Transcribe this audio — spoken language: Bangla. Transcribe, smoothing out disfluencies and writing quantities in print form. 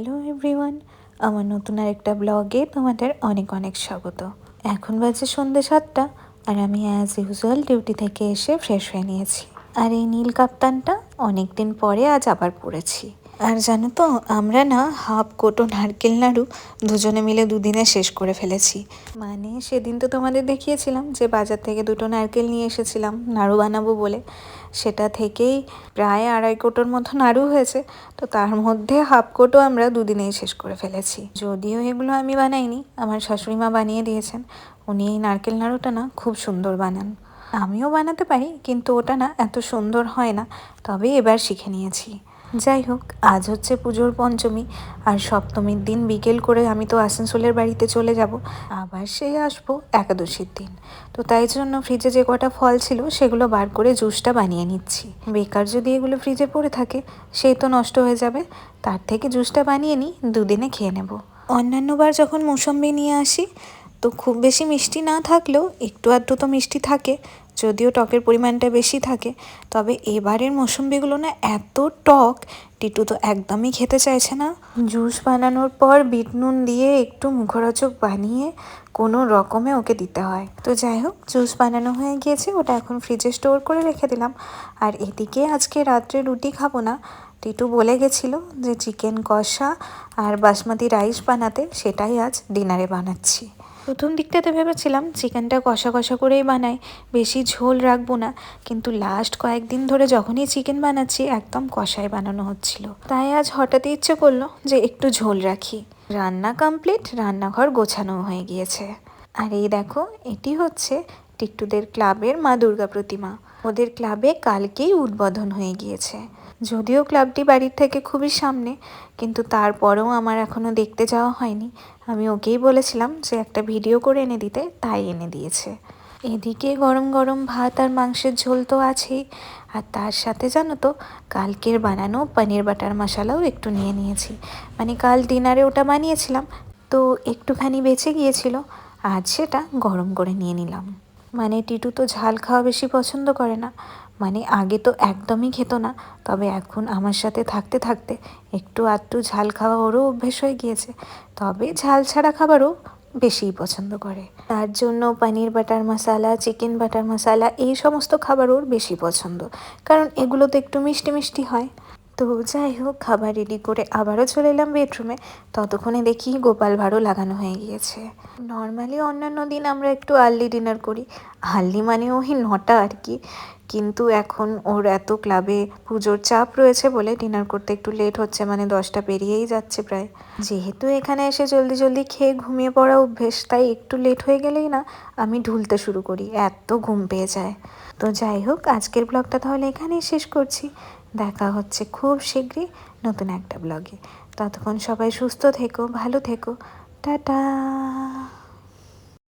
হ্যালো এভরিওয়ান, আমার নতুন আরেকটা ব্লগে তোমাদের অনেক অনেক স্বাগত। এখন বাজে সন্ধ্যে 7টা আর আমি অ্যাজ ইউজুয়াল ডিউটি থেকে এসে ফ্রেশ হয়ে নিয়েছি। আর এই নীল কাপ্তানটা অনেক দিন পরে আজ আবার পরেছি। আর জানো তো, আমরা না হাফ কোটো নারকেল নাড়ু দুজনে মিলে দুদিনে শেষ করে ফেলেছি। মানে সেদিন তো তোমাদের দেখিয়েছিলাম যে বাজার থেকে 2টো নারকেল নিয়ে এসেছিলাম নাড়ু বানাবো বলে। সেটা থেকেই প্রায় 2.5 কোটোর মতো নাড়ু হয়েছে। তো তার মধ্যে হাফ কোটো আমরা দুদিনেই শেষ করে ফেলেছি। যদিও এগুলো আমি বানাইনি, আমার শাশুড়ি মা বানিয়ে দিয়েছেন। উনি এই নারকেল নাড়ুটা না খুব সুন্দর বানান। আমিও বানাতে পারি, কিন্তু ওটা না এত সুন্দর হয় না, তবে এবার শিখে নিয়েছি। যাই হোক, আজ হচ্ছে পুজোর পঞ্চমী, আর সপ্তমীর দিন বিকেল করে আমি তো আসানসোলের বাড়িতে চলে যাব। আবার সেই আসবো একাদশীর দিন। তো তাই জন্য ফ্রিজে যে কটা ফল ছিল সেগুলো বার করে জুসটা বানিয়ে নিচ্ছি। বেকার যদি এগুলো ফ্রিজে পড়ে থাকে সেই তো নষ্ট হয়ে যাবে, তার থেকে জুসটা বানিয়ে নিই, দুদিনে খেয়ে নেব। অন্যান্যবার যখন মৌসম্বি নিয়ে আসি তো খুব বেশি মিষ্টি না থাকলেও একটু আধটু তো মিষ্টি থাকে, যদিও টকের পরিমাণটা বেশি থাকে। তবে এবারের মৌসম্বিগুলো না এত টক, টিটু তো একদমই খেতে চাইছে না। জুস বানানোর পর বিট নুন দিয়ে একটু মুখরোচক বানিয়ে কোনো রকমে ওকে দিতে হয়। তো যাই হোক, জুস বানানো হয়ে গিয়েছে, ওটা এখন ফ্রিজে স্টোর করে রেখে দিলাম। আর এদিকে আজকে রাত্রে রুটি খাবো না, টিটু বলে গেছিলো যে চিকেন কষা আর বাসমতি রাইস বানাতে, সেটাই আজ ডিনারে বানাচ্ছি। প্রথম দিকটাতে ভেবেছিলাম চিকেনটা কষা কষা করেই বানাই, বেশি ঝোল রাখবো না, কিন্তু লাস্ট কয়েকদিন ধরে যখনই চিকেন বানাচ্ছি একদম কষাই বানানো হচ্ছিল। তাই আজ হঠাৎই ইচ্ছে করলো যে একটু ঝোল রাখি। রান্না কমপ্লিট, রান্নাঘর গোছানো হয়ে গিয়েছে। আর এই দেখো, এটি হচ্ছে টিট্টুদের ক্লাবের মা দুর্গা প্রতিমা। ওদের ক্লাবে কালকেই উদ্বোধন হয়ে গিয়েছে। যদিও ক্লাবটি বাড়ির থেকে খুবই সামনে, কিন্তু তারপরেও আমার এখনও দেখতে যাওয়া হয়নি। আমি ওকেই বলেছিলাম যে একটা ভিডিও করে এনে দিতে, তাই এনে দিয়েছে। এদিকে গরম গরম ভাত আর মাংসের ঝোল তো আছেই, আর তার সাথে জানো তো কালকের বানানো পনির বাটার মশালাও একটু নিয়ে নিয়েছি। মানে কাল ডিনারে ওটা বানিয়েছিলাম, তো একটুখানি বেঁচে গিয়েছিল, আজ সেটা গরম করে নিয়ে নিলাম। মানে টিটু তো ঝাল খাওয়া বেশি পছন্দ করে না, মানে আগে তো একদমই খেত না, তবে এখন আমার সাথে থাকতে থাকতে একটু আধটু ঝাল খাওয়া ওরও অভ্যেস হয়ে গিয়েছে। তবে ঝাল ছাড়া খাবারও বেশিই পছন্দ করে। তার জন্য পনির বাটার মশালা, চিকেন বাটার মশালা এই সমস্ত খাবার ওর বেশি পছন্দ, কারণ এগুলো তো একটু মিষ্টি মিষ্টি হয়। তো যাই হোক, খাবার রেডি করে আবারও চলে এলাম বেডরুমে। ততক্ষণে দেখি গোপাল ভাঁড়ও লাগানো হয়ে গিয়েছে। নর্মালি অন্যান্য দিন আমরা একটু আর্লি ডিনার করি, আর্লি মানে ওই 9টা আর কি, কিন্তু এখন ওর এত ক্লাবে পুজোর চাপ রয়েছে বলে ডিনার করতে একটু লেট হচ্ছে, মানে 10টা পেরিয়েই যাচ্ছে প্রায়। যেহেতু এখানে এসে জলদি জলদি খেয়ে ঘুমিয়ে পড়া অভ্যেস, তাই একটু লেট হয়ে গেলেই না আমি ঢুলতে শুরু করি, এত ঘুম পেয়ে যায়। তো যাই হোক, আজকের ব্লগটা তাহলে এখানেই শেষ করছি। দেখা হচ্ছে খুব শীঘ্রই নতুন একটা ব্লগে। ততক্ষণ সবাই সুস্থ থেকো, ভালো থেকো, টাটা।